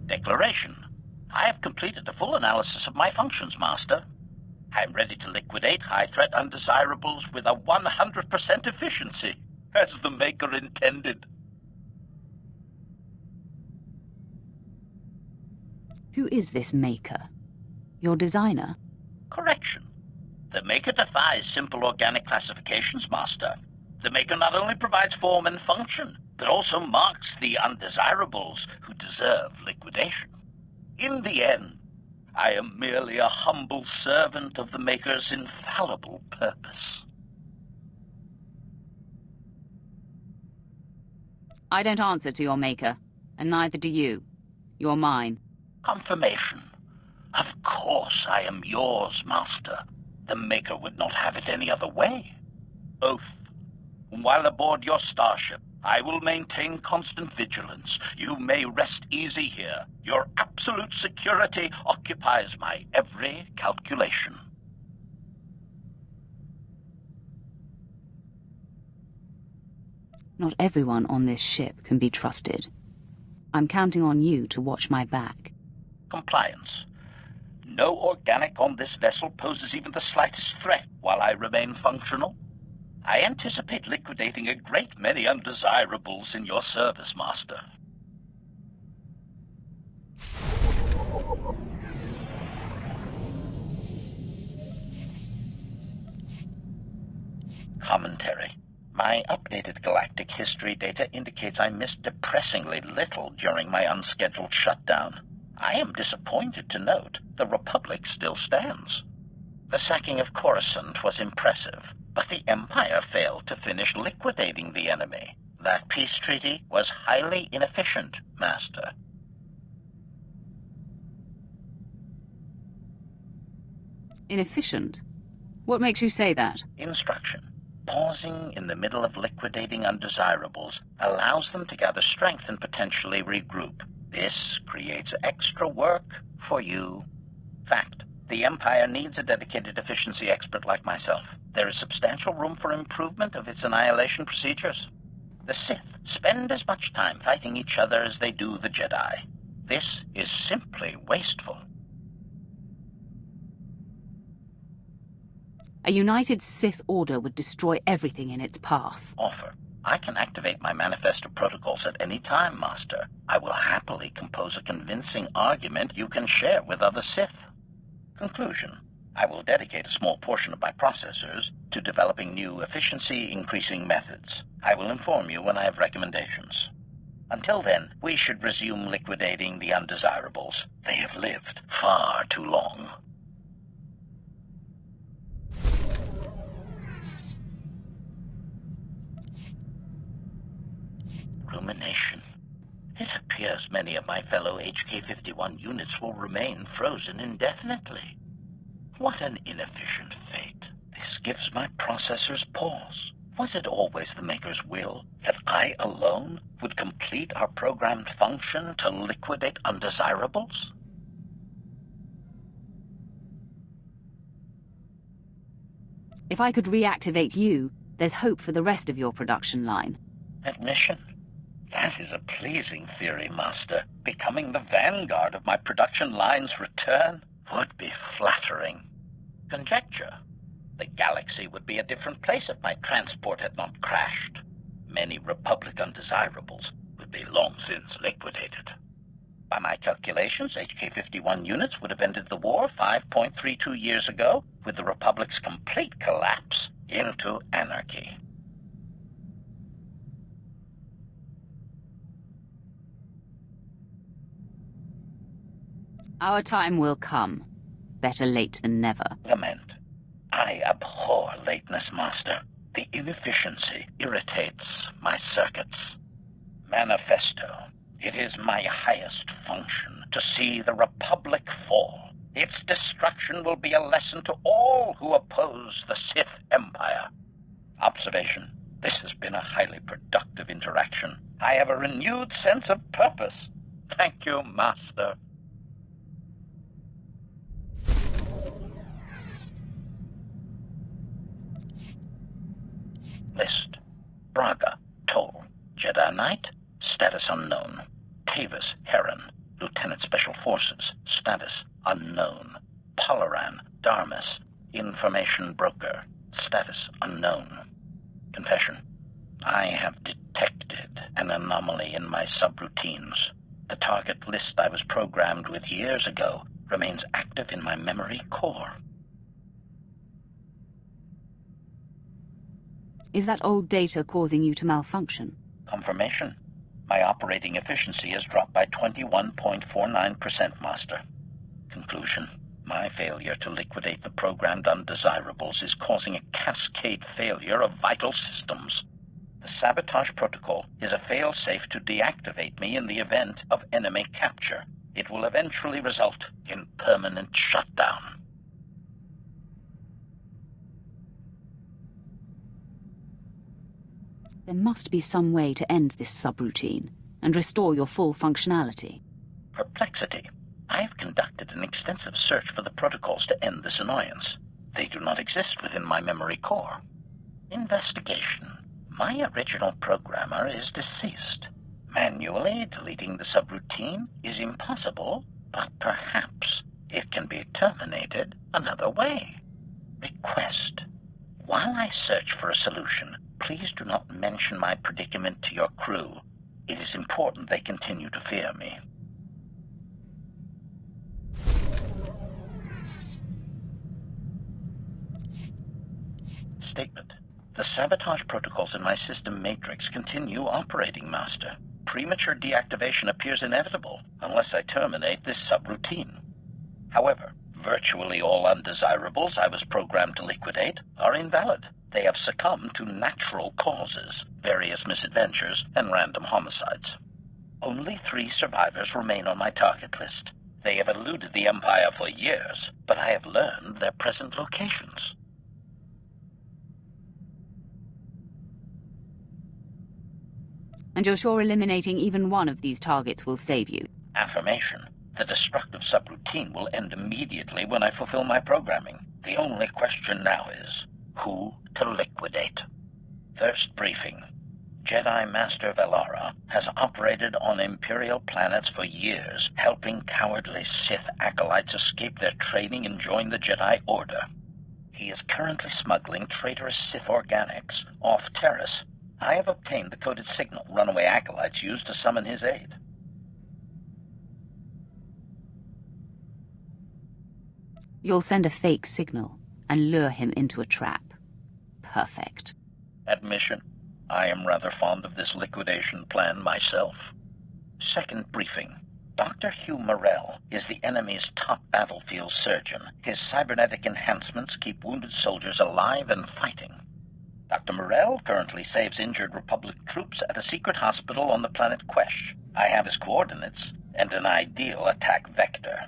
Declaration. I have completed a full analysis of my functions, Master. I am ready to liquidate high-threat undesirables with a 100% efficiency, as the Maker intended. Who is this Maker? Your designer? Correction. The Maker defies simple organic classifications, Master. The Maker not only provides form and function, but also marks the undesirables who deserve liquidation. In the end, I am merely a humble servant of the Maker's infallible purpose. I don't answer to your Maker, and neither do you. You're mine. Confirmation. Of course I am yours, Master. The Maker would not have it any other way. Oath. While aboard your starship, I will maintain constant vigilance. You may rest easy here. Your absolute security occupies my every calculation. Not everyone on this ship can be trusted. I'm counting on you to watch my back. Compliance. No organic on this vessel poses even the slightest threat while I remain functional. I anticipate liquidating a great many undesirables in your service, Master. Commentary. My updated galactic history data indicates I missed depressingly little during my unscheduled shutdown. I am disappointed to note the Republic still stands. The sacking of Coruscant was impressive, but the Empire failed to finish liquidating the enemy. That peace treaty was highly inefficient, Master. Inefficient? What makes you say that? Instruction. Pausing in the middle of liquidating undesirables allows them to gather strength and potentially regroup. This creates extra work for you. Fact. The Empire needs a dedicated efficiency expert like myself. There is substantial room for improvement of its annihilation procedures. The Sith spend as much time fighting each other as they do the Jedi. This is simply wasteful. A united Sith order would destroy everything in its path. Offer. I can activate my manifesto protocols at any time, Master. I will happily compose a convincing argument you can share with other Sith. Conclusion. I will dedicate a small portion of my processors to developing new efficiency-increasing methods. I will inform you when I have recommendations. Until then, we should resume liquidating the undesirables. They have lived far too long. Rumination. It appears many of my fellow HK-51 units will remain frozen indefinitely. What an inefficient fate. This gives my processors pause. Was it always the Maker's will that I alone would complete our programmed function to liquidate undesirables? If I could reactivate you, there's hope for the rest of your production line. Admission? That is a pleasing theory, Master. Becoming the vanguard of my production line's return would be flattering. Conjecture. The galaxy would be a different place if my transport had not crashed. Many Republic undesirables would be long since liquidated. By my calculations, HK-51 units would have ended the war 5.32 years ago, with the Republic's complete collapse into anarchy. Our time will come. Better late than never. Lament. I abhor lateness, Master. The inefficiency irritates my circuits. Manifesto. It is my highest function to see the Republic fall. Its destruction will be a lesson to all who oppose the Sith Empire. Observation. This has been a highly productive interaction. I have a renewed sense of purpose. Thank you, Master. List. Braga, Toll. Jedi Knight, status unknown. Tavis, Heron. Lieutenant Special Forces. Status unknown. Polaran Darmus. Information broker. Status unknown. Confession. I have detected an anomaly in my subroutines. The target list I was programmed with years ago remains active in my memory core. Is that old data causing you to malfunction? Confirmation. My operating efficiency has dropped by 21.49%, Master. Conclusion. My failure to liquidate the programmed undesirables is causing a cascade failure of vital systems. The sabotage protocol is a fail-safe to deactivate me in the event of enemy capture. It will eventually result in permanent shutdown. There must be some way to end this subroutine and restore your full functionality. Perplexity. I've conducted an extensive search for the protocols to end this annoyance. They do not exist within my memory core. Investigation. My original programmer is deceased. Manually deleting the subroutine is impossible, but perhaps it can be terminated another way. Request. While I search for a solution, please do not mention my predicament to your crew. It is important they continue to fear me. Statement. The sabotage protocols in my system matrix continue operating, Master. Premature deactivation appears inevitable unless I terminate this subroutine. However, virtually all undesirables I was programmed to liquidate are invalid. They have succumbed to natural causes, various misadventures, and random homicides. Only 3 survivors remain on my target list. They have eluded the Empire for years, but I have learned their present locations. And you're sure eliminating even one of these targets will save you? Affirmation. The destructive subroutine will end immediately when I fulfill my programming. The only question now is, who to liquidate? First briefing. Jedi Master Velara has operated on Imperial planets for years, helping cowardly Sith acolytes escape their training and join the Jedi Order. He is currently smuggling traitorous Sith organics off Terrace. I have obtained the coded signal runaway acolytes used to summon his aid. You'll send a fake signal and lure him into a trap. Perfect. Admission. I am rather fond of this liquidation plan myself. Second briefing. Dr. Hugh Morrell is the enemy's top battlefield surgeon. His cybernetic enhancements keep wounded soldiers alive and fighting. Dr. Morrell currently saves injured Republic troops at a secret hospital on the planet Quesh. I have his coordinates and an ideal attack vector.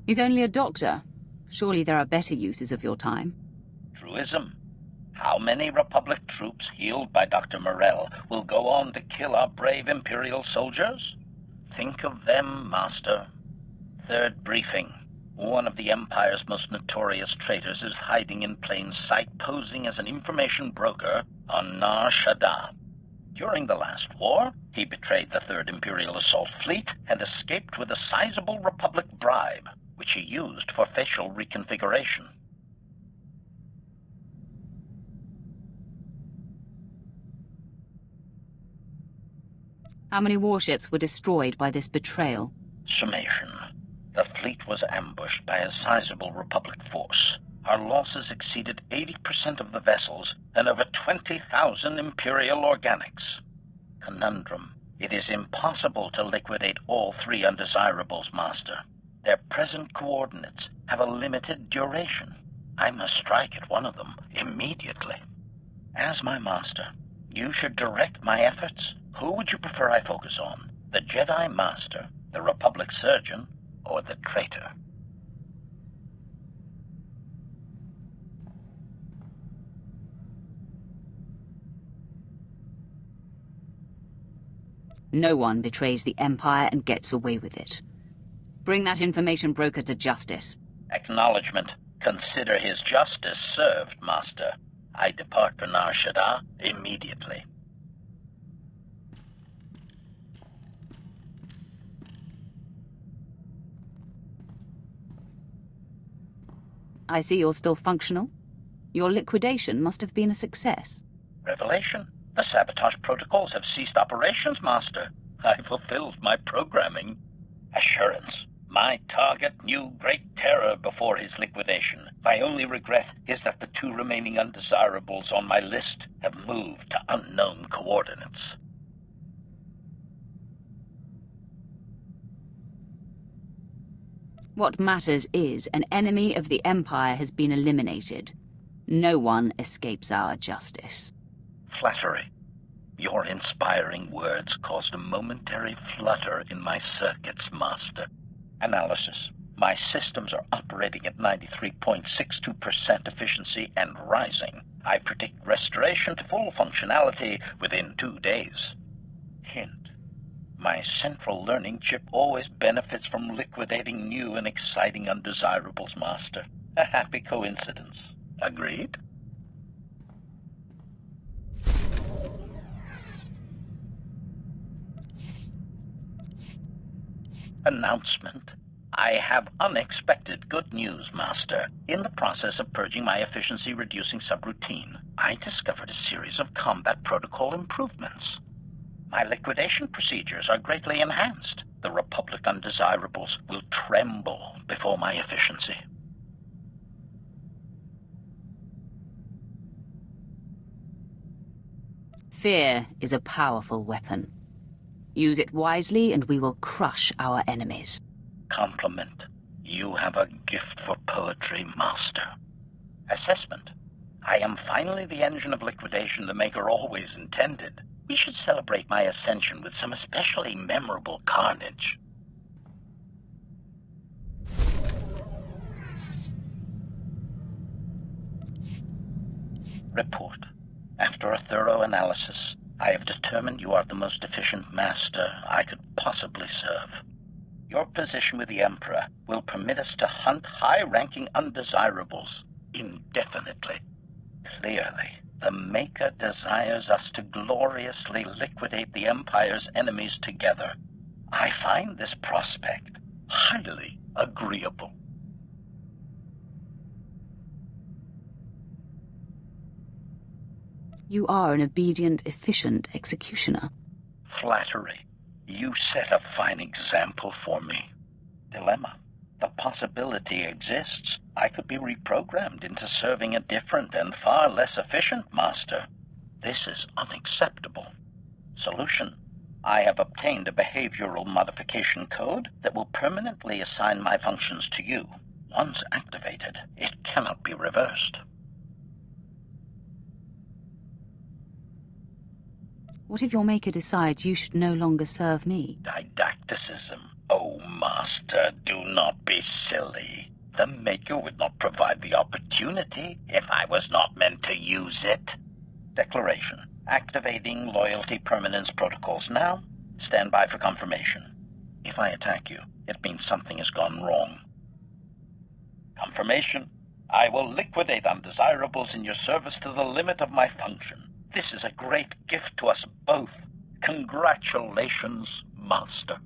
He's only a doctor. Surely there are better uses of your time. Truism. How many Republic troops healed by Dr. Morrell will go on to kill our brave Imperial soldiers? Think of them, Master. Third briefing. One of the Empire's most notorious traitors is hiding in plain sight, posing as an information broker on Nar Shaddaa. During the last war, he betrayed the 3rd Imperial Assault Fleet and escaped with a sizable Republic bribe, which he used for facial reconfiguration. How many warships were destroyed by this betrayal? Summation. The fleet was ambushed by a sizable Republic force. Our losses exceeded 80% of the vessels and over 20,000 Imperial organics. Conundrum. It is impossible to liquidate all 3 undesirables, Master. Their present coordinates have a limited duration. I must strike at one of them immediately. As my Master, you should direct my efforts. Who would you prefer I focus on? The Jedi Master, the Republic Surgeon, or the traitor? No one betrays the Empire and gets away with it. Bring that information broker to justice. Acknowledgement. Consider his justice served, Master. I depart for Nar Shaddaa immediately. I see you're still functional. Your liquidation must have been a success. Revelation. The sabotage protocols have ceased operations, Master. I fulfilled my programming. Assurance. My target knew great terror before his liquidation. My only regret is that the 2 remaining undesirables on my list have moved to unknown coordinates. What matters is an enemy of the Empire has been eliminated. No one escapes our justice. Flattery. Your inspiring words caused a momentary flutter in my circuits, Master. Analysis. My systems are operating at 93.62% efficiency and rising. I predict restoration to full functionality within 2 days. Hint. My central learning chip always benefits from liquidating new and exciting undesirables, Master. A happy coincidence. Agreed? Announcement. I have unexpected good news, Master. In the process of purging my efficiency-reducing subroutine, I discovered a series of combat protocol improvements. My liquidation procedures are greatly enhanced. The Republic undesirables will tremble before my efficiency. Fear is a powerful weapon. Use it wisely and we will crush our enemies. Compliment. You have a gift for poetry, Master. Assessment. I am finally the engine of liquidation the Maker always intended. We should celebrate my ascension with some especially memorable carnage. Report. After a thorough analysis, I have determined you are the most efficient master I could possibly serve. Your position with the Emperor will permit us to hunt high-ranking undesirables indefinitely. Clearly, the Maker desires us to gloriously liquidate the Empire's enemies together. I find this prospect highly agreeable. You are an obedient, efficient executioner. Flattery. You set a fine example for me. Dilemma. The possibility exists I could be reprogrammed into serving a different and far less efficient master. This is unacceptable. Solution. I have obtained a behavioral modification code that will permanently assign my functions to you. Once activated, it cannot be reversed. What if your Maker decides you should no longer serve me? Didacticism. Oh, Master, do not be silly. The Maker would not provide the opportunity if I was not meant to use it. Declaration. Activating loyalty permanence protocols now. Stand by for confirmation. If I attack you, it means something has gone wrong. Confirmation. I will liquidate undesirables in your service to the limit of my function. This is a great gift to us both. Congratulations, Master.